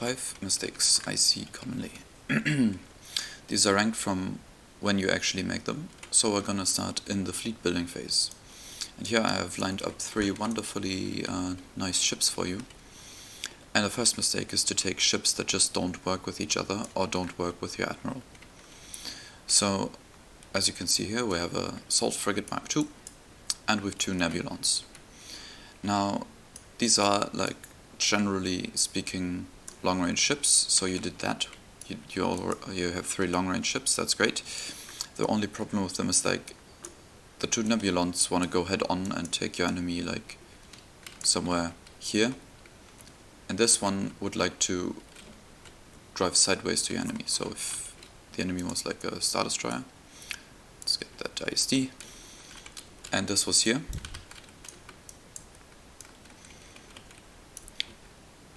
5 mistakes I see commonly. These are ranked from when you actually make them, so we're gonna start in the fleet building phase. And here I have lined up 3 wonderfully nice ships for you. And the first mistake is to take ships that just don't work with each other or don't work with your admiral. So, as you can see here, we have a Assault Frigate Mark II and with 2 Nebulons. Now, these are, like, generally speaking, long-range ships, so you did that. You have 3 long-range ships, that's great. The only problem with them is, like, the 2 Nebulons want to go head-on and take your enemy, like, somewhere here. And this one would like to drive sideways to your enemy. So if the enemy was like a Star Destroyer, let's get that ISD, and this was here,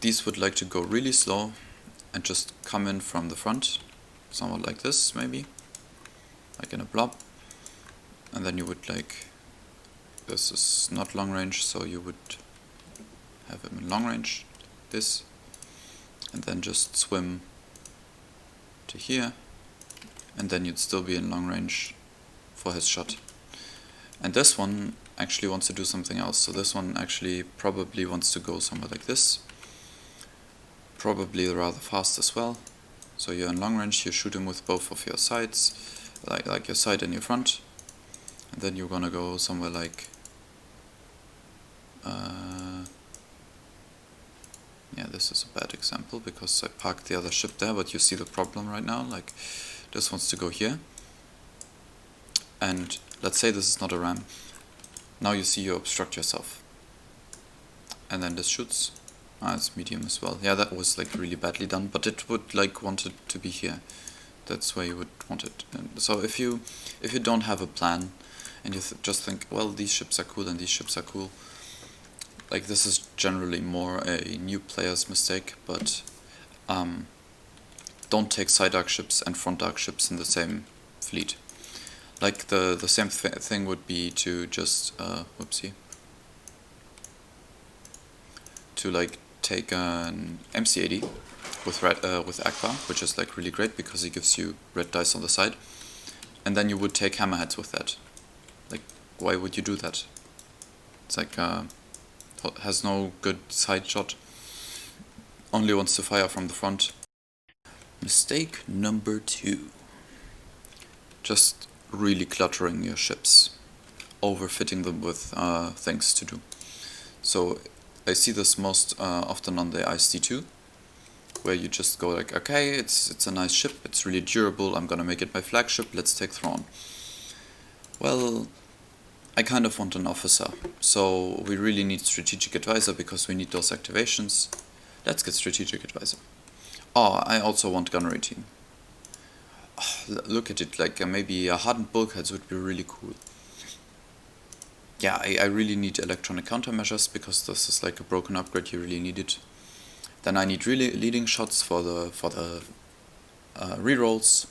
these would like to go really slow and just come in from the front, somewhat like this maybe, like in a blob, and then you would like, this is not long range, so you would have him in long range, this, and then just swim to here, and then you'd still be in long range for his shot. And this one actually wants to do something else, so this one actually probably wants to go somewhere like this, probably rather fast as well. So you're in long range, you shoot him with both of your sides, like your side and your front, and then you're gonna go somewhere like yeah, this is a bad example because I parked the other ship there, but you see the problem right now, like this wants to go here, and let's say this is not a ram. Now you see you obstruct yourself, and then this shoots. It's medium as well. Yeah, that was like really badly done, but it would like want it to be here. That's where you would want it. And so if you don't have a plan and you just think, well, these ships are cool and these ships are cool, like this is generally more a new player's mistake, but don't take side arc ships and front arc ships in the same fleet. Like the same thing would be to just whoopsie, to like take an MC80 with E.m.a, which is like really great because it gives you red dice on the side, and then you would take hammerheads with that. Like, why would you do that? It's like has no good side shot, only wants to fire from the front. Mistake number 2. Just really cluttering your ships, overfitting them with things to do. So I see this most often on the ISD2, where you just go like, okay, it's a nice ship, it's really durable, I'm gonna make it my flagship, let's take Thrawn. Well, I kind of want an officer, so we really need strategic advisor because we need those activations. Let's get strategic advisor. Oh, I also want gunnery team. Oh, look at it, like maybe a hardened bulkheads would be really cool. Yeah, I really need electronic countermeasures because this is like a broken upgrade, you really need it. Then I need really leading shots for the rerolls.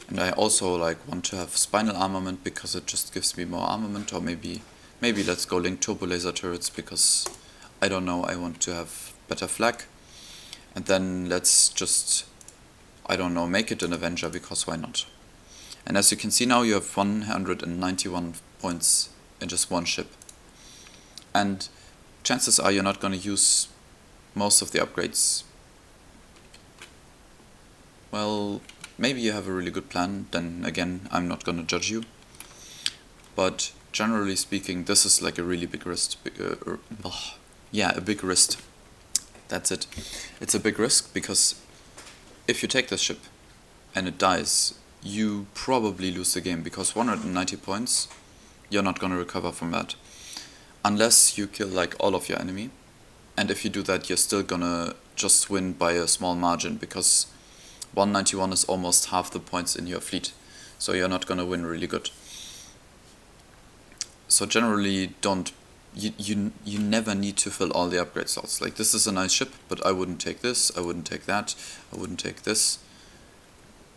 And I also like want to have spinal armament because it just gives me more armament, or maybe let's go link turbo laser turrets because I don't know, I want to have better flak. And then let's just, I don't know, make it an Avenger because why not? And as you can see now, you have 191 points in just one ship. And chances are you're not going to use most of the upgrades. Well, maybe you have a really good plan, then again, I'm not gonna judge you. But generally speaking, this is like a really big risk. Yeah, a big risk. That's it. It's a big risk because if you take this ship and it dies, you probably lose the game because 190 points, you're not gonna recover from that. Unless you kill like all of your enemy. And if you do that, you're still gonna just win by a small margin because 191 is almost half the points in your fleet, so you're not gonna win really good. So generally, you never need to fill all the upgrade slots. Like, this is a nice ship, but I wouldn't take this, I wouldn't take that, I wouldn't take this.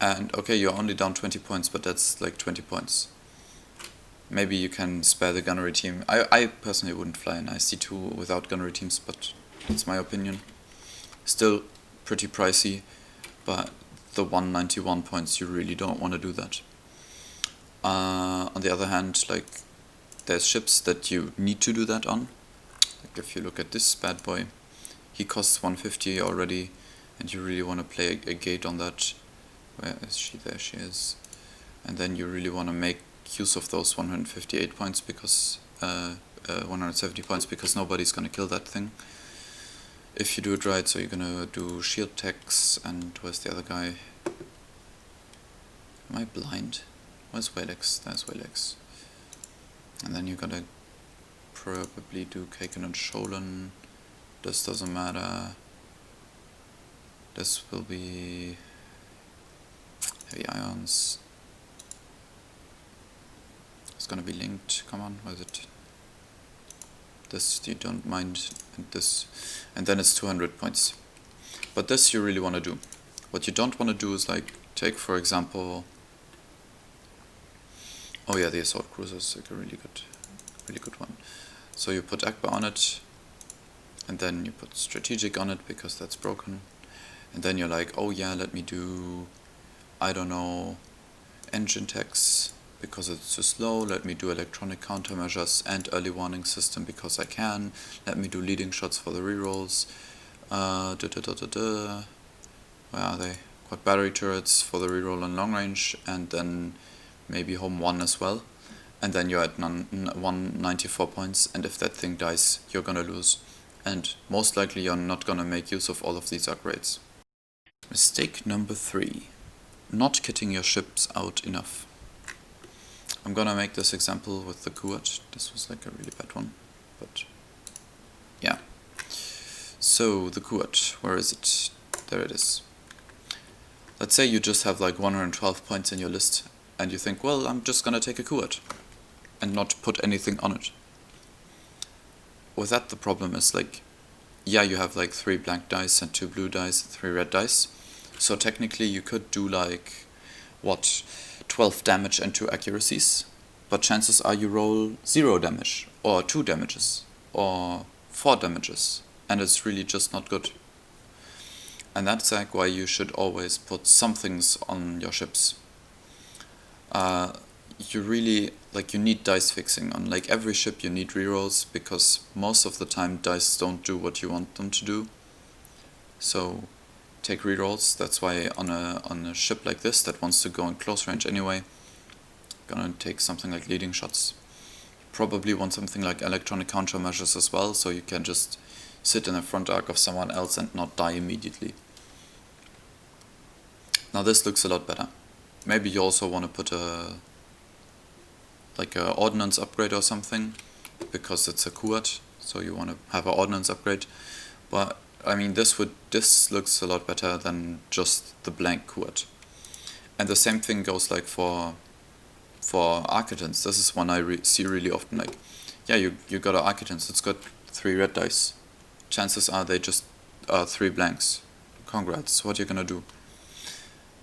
And okay, you're only down 20 points, but that's like 20 points. Maybe you can spare the gunnery team. I personally wouldn't fly an IC2 without gunnery teams, but that's my opinion. Still, pretty pricey, but the 191 points, you really don't want to do that. On the other hand, like, there's ships that you need to do that on. Like if you look at this bad boy, he costs 150 already, and you really want to play a gate on that. Where is she? There she is. And then you really want to make use of those 158 points because 170 points, because nobody's gonna kill that thing if you do it right. So you're gonna do shield techs, and where's the other guy? Am I blind? Where's Walex? There's Walex. And then you're gonna probably do Kaken and Sholen. This doesn't matter. This will be heavy ions. It's gonna be linked. Come on, where is it? This you don't mind, and this, and then it's 200 points. But this you really want to do. What you don't want to do is like take, for example, oh yeah, the assault cruiser is like a really good one. So you put Akbar on it, and then you put strategic on it because that's broken, and then you're like, oh yeah, let me do, I don't know, engine techs because it's too slow, let me do electronic countermeasures and early warning system because I can, let me do leading shots for the rerolls, where are they? Got battery turrets for the reroll and long range, and then maybe home 1 as well, and then you're at 194 points, and if that thing dies, you're gonna lose, and most likely you're not gonna make use of all of these upgrades. Mistake number 3. Not kitting your ships out enough. I'm gonna make this example with the Kuat. This was like a really bad one, but yeah. So the Kuat, where is it? There it is. Let's say you just have like 112 points in your list, and you think, well, I'm just gonna take a Kuat and not put anything on it. With that, the problem is like, yeah, you have like 3 blank dice and 2 blue dice and 3 red dice. So technically you could do like, what, 12 damage and 2 accuracies, but chances are you roll 0 damage, or 2 damages, or 4 damages, and it's really just not good. And that's like why you should always put some things on your ships. You really, like, you need dice fixing on like every ship. You need rerolls because most of the time dice don't do what you want them to do. So take rerolls. That's why on a ship like this that wants to go in close range anyway, gonna take something like leading shots. Probably want something like electronic countermeasures as well, so you can just sit in the front arc of someone else and not die immediately. Now this looks a lot better. Maybe you also want to put a ordnance upgrade or something, because it's a Kuat, so you want to have an ordnance upgrade. But I mean, this looks a lot better than just the blank Kuat. And the same thing goes like for Architects. This is one I see really often. Like, yeah, you got an Architects, it's got 3 red dice. Chances are they just 3 blanks. Congrats, what are you gonna do?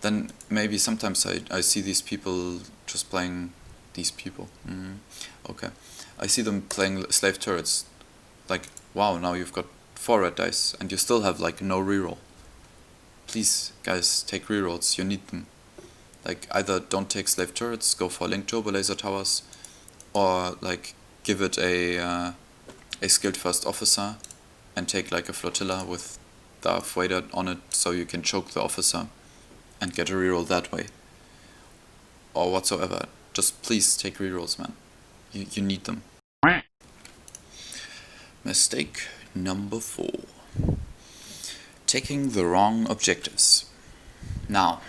Then maybe sometimes I see these people just playing, these people, okay. I see them playing slave turrets. Like, wow, now you've got 4 red dice and you still have like no reroll. Please, guys, take rerolls, you need them. Like, either don't take slave turrets, go for linked turbo laser towers, or like give it a skilled first officer and take like a flotilla with Darth Vader on it so you can choke the officer and get a reroll that way. Or whatsoever. Just please take rerolls, man. You need them. Mistake number 4. Taking the wrong objectives. Now,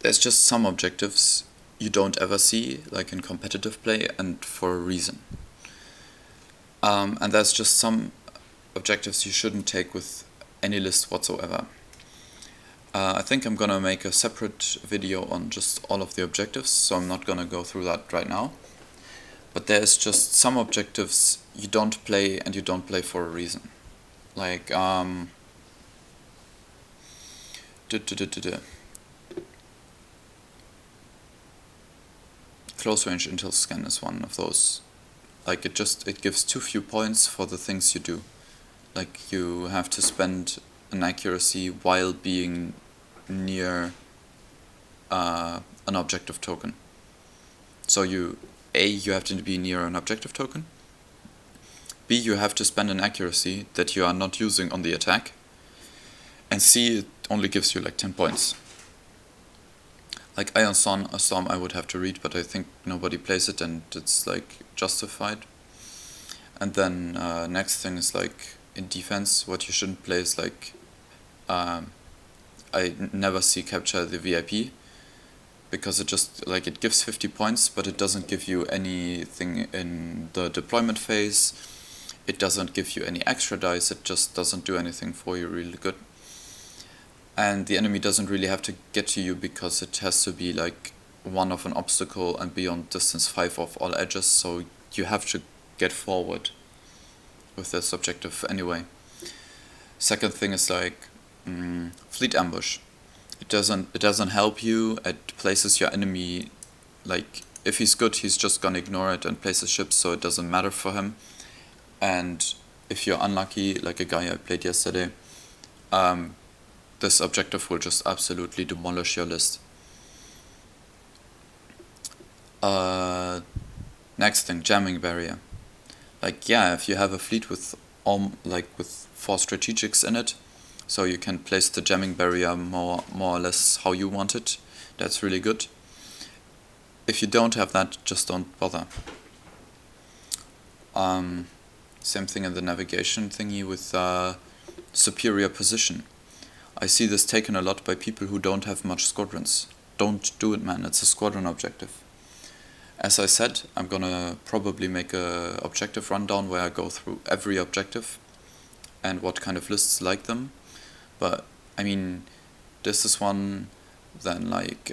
there's just some objectives you don't ever see, like in competitive play, and for a reason. And there's just some objectives you shouldn't take with any list whatsoever. I think I'm gonna make a separate video on just all of the objectives, so I'm not gonna go through that right now. But there's just some objectives you don't play, and you don't play for a reason. Like, close range intel scan is one of those. Like, it gives too few points for the things you do. like you have to spend an accuracy while being near an objective token. So you have to be near an objective token. B, you have to spend an accuracy that you are not using on the attack. And C, it only gives you like 10 points. Like Iron Storm I would have to read, but I think nobody plays it and it's like justified. And then next thing is like in defense, what you shouldn't play is like I never see Capture the VIP, because it just like it gives 50 points, but it doesn't give you anything in the deployment phase. It doesn't give you any extra dice. It just doesn't do anything for you really good. And the enemy doesn't really have to get to you because it has to be like one of an obstacle and beyond distance 5 of all edges, so you have to get forward with this objective anyway. Second thing is like fleet ambush. It doesn't help you. It places your enemy, like if he's good, he's just gonna ignore it and place his ships, so it doesn't matter for him. And if you're unlucky, like a guy I played yesterday, this objective will just absolutely demolish your list. Next thing, jamming barrier. Like yeah, if you have a fleet with with 4 strategics in it, so you can place the jamming barrier more or less how you want it, that's really good. If you don't have that, just don't bother. Same thing in the navigation thingy with superior position. I see this taken a lot by people who don't have much squadrons. Don't do it, man, it's a squadron objective. As I said, I'm gonna probably make a objective rundown where I go through every objective and what kind of lists like them. But I mean, this is one. Then like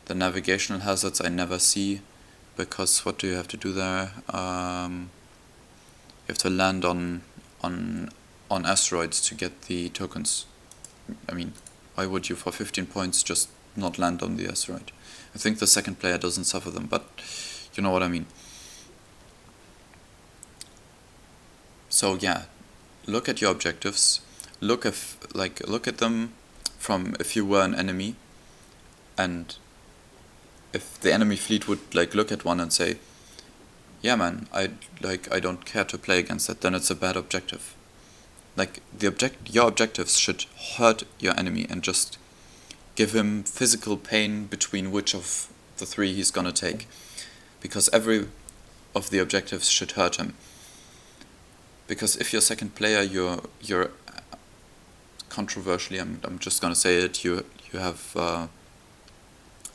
the navigational hazards I never see, because what do you have to do there? You have to land on asteroids to get the tokens. I mean, why would you for 15 points just not land on the asteroid? I think the second player doesn't suffer them, but you know what I mean. So yeah, look at your objectives. Look at them from if you were an enemy, and if the enemy fleet would like look at one and say, yeah man, I don't care to play against that, then it's a bad objective. Like your objectives should hurt your enemy and just give him physical pain between which of the 3 he's gonna take, because every of the objectives should hurt him. Because if you're second player, you're controversially, I'm just gonna say it, you have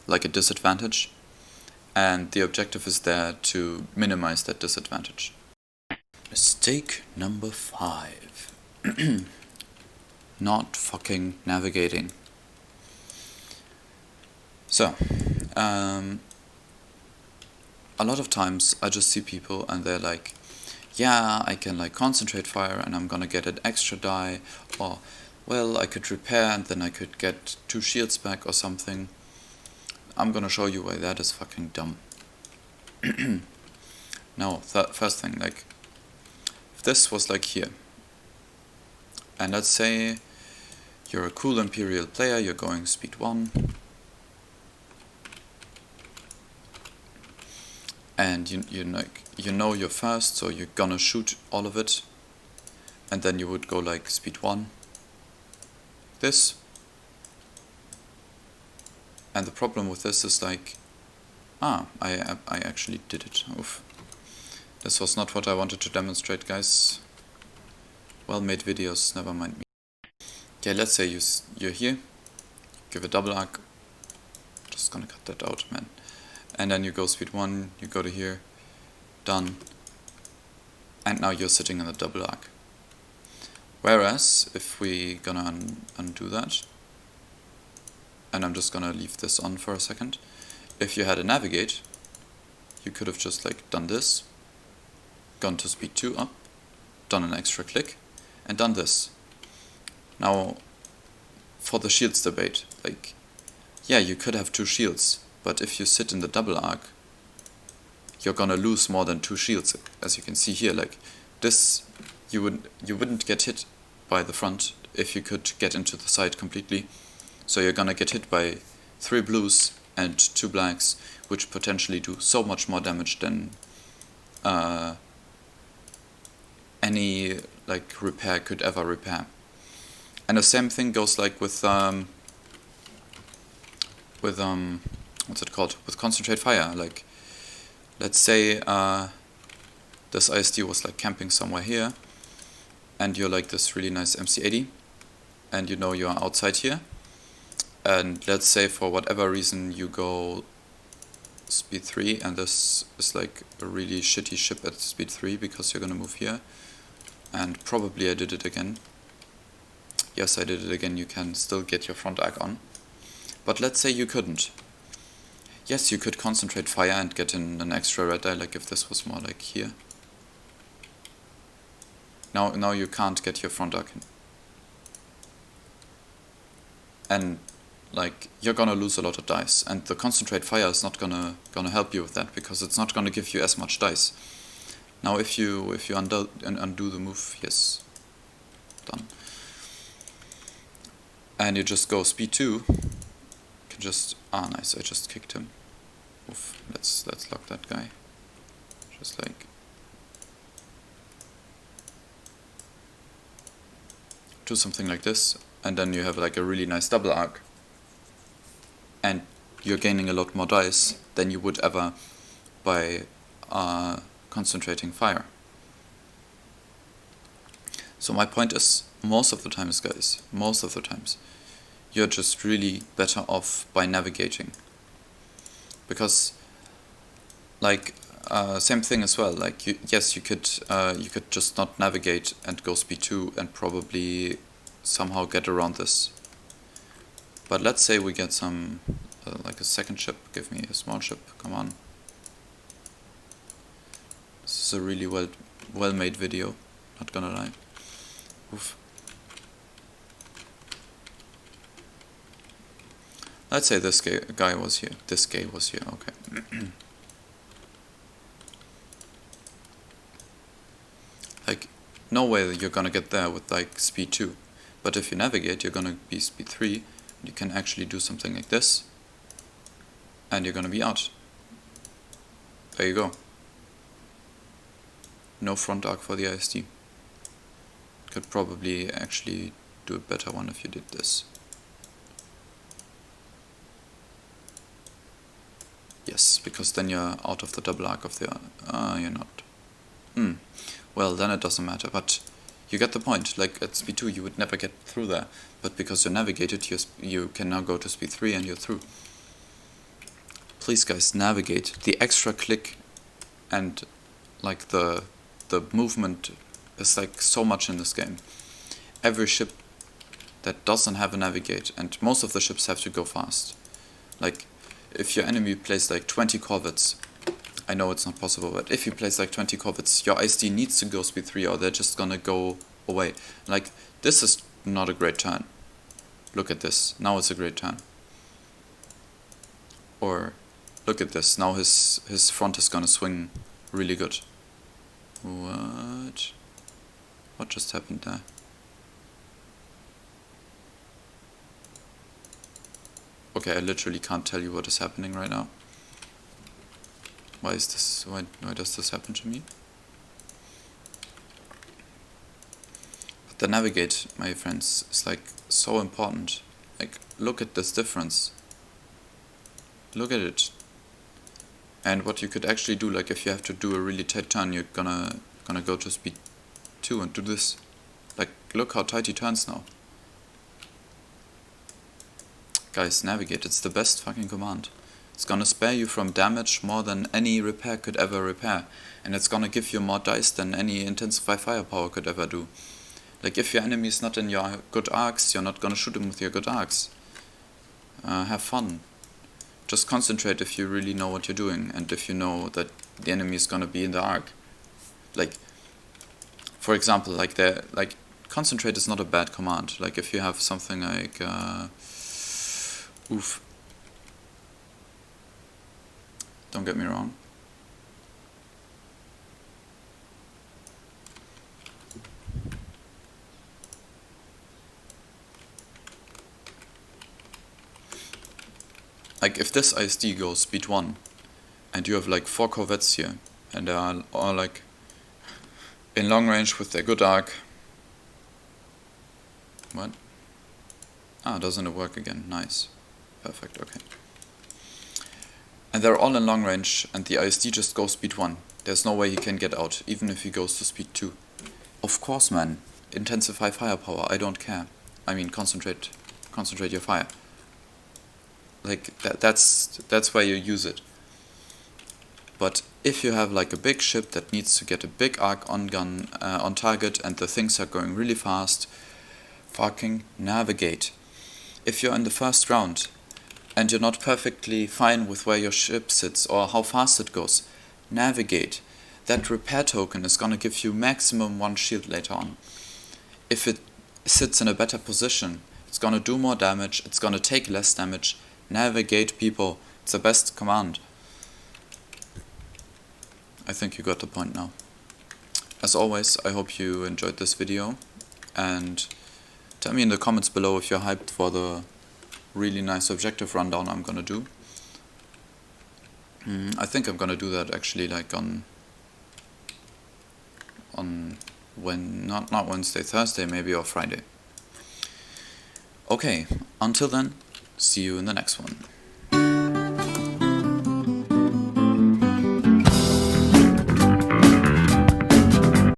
like a disadvantage, and the objective is there to minimize that disadvantage. Mistake number 5. Not fucking navigating. So, a lot of times I just see people and they're like, yeah, I can like concentrate fire and I'm gonna get an extra die, or well, I could repair and then I could get 2 shields back or something. I'm gonna show you why that is fucking dumb. Now, first thing, like, if this was like here, and let's say you're a cool Imperial player, you're going speed 1, and you know you're fast, so you're gonna shoot all of it, and then you would go like speed 1, this, and the problem with this is like, I actually did it. Oof. This was not what I wanted to demonstrate, guys. Well made videos, never mind me. Okay, let's say you're here, give a double arc, just gonna cut that out, man. And then you go speed 1, you go to here, done, and now you're sitting in the double arc. Whereas, if we gonna undo that, and I'm just gonna leave this on for a second, if you had a navigate, you could have just like done this, gone to speed 2 up, done an extra click, and done this. Now, for the shields debate, like, yeah, you could have 2 shields, but if you sit in the double arc, you're gonna lose more than 2 shields, as you can see here. Like, this you wouldn't get hit by the front if you could get into the side completely. So you're gonna get hit by 3 blues and 2 blacks, which potentially do so much more damage than any like repair could ever repair. And the same thing goes like with what's it called? With concentrate fire. Like, let's say this ISD was like camping somewhere here, and you're like this really nice MC80, and you know you're outside here, and let's say for whatever reason you go speed 3, and this is like a really shitty ship at speed 3 because you're gonna move here, and probably I did it again. Yes, I did it again. You can still get your front arc on, but let's say you couldn't. Yes, you could concentrate fire and get in an extra red die, like if this was more like here. Now you can't get your front arc in. And like you're gonna lose a lot of dice, and the concentrate fire is not gonna help you with that because it's not gonna give you as much dice. Now if you undo the move, yes, done. And you just go speed 2. You can just nice, I just kicked him. Oof, let's lock that guy. Just like do something like this, and then you have like a really nice double arc, and you're gaining a lot more dice than you would ever by concentrating fire. So my point is, most of the times, guys, you're just really better off by navigating. Because, like, same thing as well. Like, you could just not navigate and go speed 2 and probably somehow get around this. But let's say we get some, like a second ship. Give me a small ship. Come on. This is a really well-made video. Not gonna lie. Oof. Let's say this guy was here. This guy was here, okay. Like, no way that you're gonna get there with like speed 2. But if you navigate, you're gonna be speed 3. You can actually do something like this. And you're gonna be out. There you go. No front arc for the ISD. Could probably actually do a better one if you did this. Yes, because then you're out of the double arc of the... you're not. Well, then it doesn't matter, but you get the point. Like, at speed 2 you would never get through there, but because you navigated, you can now go to speed 3 and you're through. Please, guys, navigate. The extra click and, like, the movement is, like, so much in this game. Every ship that doesn't have a navigate, and most of the ships have to go fast. Like, if your enemy plays like 20 corvettes, I know it's not possible, but if he plays like 20 corvettes, your ISD needs to go speed 3 or they're just gonna go away. Like, this is not a great turn. Look at this, now it's a great turn. Or, look at this, now his front is gonna swing really good. What? What just happened there? Okay, I literally can't tell you what is happening right now. Why is this? Why does this happen to me? But the navigate, my friends, is like so important. Like, look at this difference. Look at it. And what you could actually do, like if you have to do a really tight turn, you're gonna go to speed 2 and do this. Like, look how tight he turns now. Guys, navigate, it's the best fucking command. It's gonna spare you from damage more than any repair could ever repair. And it's gonna give you more dice than any intensify firepower could ever do. Like, if your enemy is not in your good arcs, you're not gonna shoot him with your good arcs. Have fun. Just concentrate if you really know what you're doing, and if you know that the enemy is gonna be in the arc. Like, for example, like concentrate is not a bad command. Like, if you have something like oof. Don't get me wrong. Like if this ISD goes speed 1 and you have like 4 corvettes here and they are all like in long range with their good arc. What? Ah, doesn't it work again? Nice. Perfect, okay. And they're all in long range and the ISD just goes speed 1. There's no way he can get out, even if he goes to speed 2. Of course, man. Intensify firepower, I don't care. I mean, concentrate your fire. Like, that's where you use it. But if you have like a big ship that needs to get a big arc on gun, on target, and the things are going really fast, fucking navigate. If you're in the first round and you're not perfectly fine with where your ship sits or how fast it goes, navigate. That repair token is gonna give you maximum 1 shield later on. If it sits in a better position, it's gonna do more damage, it's gonna take less damage. Navigate, people. It's the best command. I think you got the point now. As always, I hope you enjoyed this video, and tell me in the comments below if you're hyped for the really nice objective rundown I'm gonna do. I think I'm gonna do that actually like on when not Wednesday, Thursday maybe, or Friday. Okay, until then, see you in the next one.